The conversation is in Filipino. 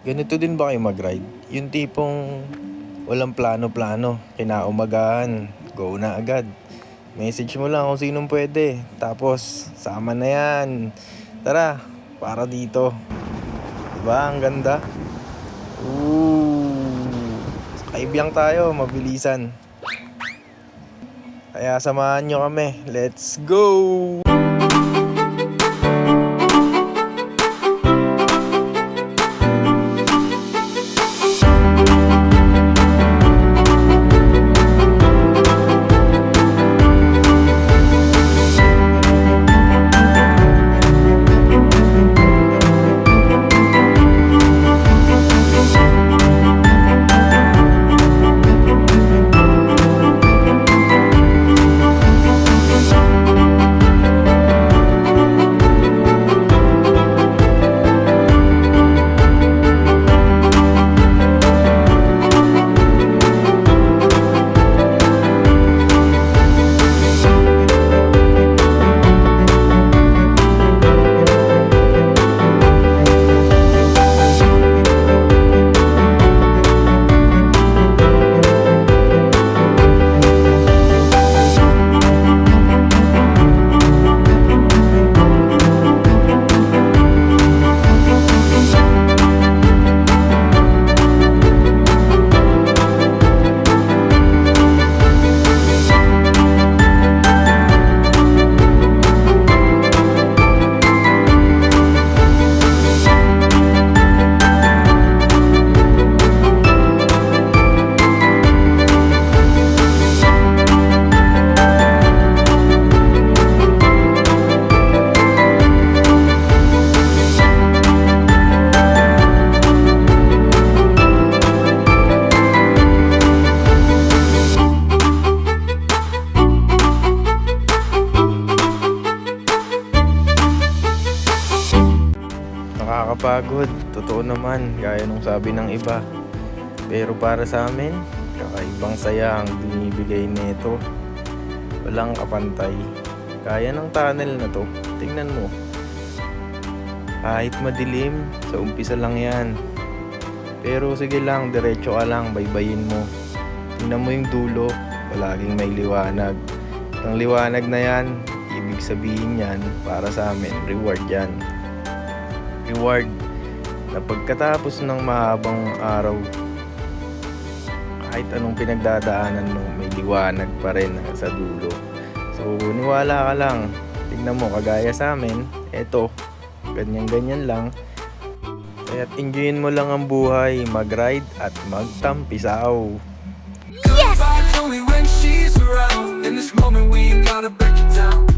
Ganito din ba kayo mag-ride? Yung tipong walang plano-plano, kinaumagahan, go na agad. Message mo lang kung sinong pwede, tapos sama na yan. Tara, para dito. Diba? Ang ganda. Ooh. Kaibiyang tayo, mabilisan. Kaya samahan nyo kami. Let's go! Nakakapagod, totoo naman, gaya nung sabi ng iba. Pero para sa amin, kakaibang saya ang binibigay nito. Walang kapantay. Kaya ng tunnel na to, tingnan mo. Kahit madilim, sa umpisa lang yan. Pero sige lang, diretso ka lang, baybayin mo. Tingnan mo yung dulo, palaging may liwanag. Ang liwanag na yan, ibig sabihin yan, para sa amin, reward yan. Reward na pagkatapos ng mahabang araw, kahit anong pinagdadaanan mo, may liwanag pa rin sa dulo. So niwala ka lang, tignan mo kagaya sa amin, eto, ganyan-ganyan lang. Kaya enjoyin mo lang ang buhay, mag-ride at magtampisaw. Yes! Only when she's around. In this moment we gotta break it down.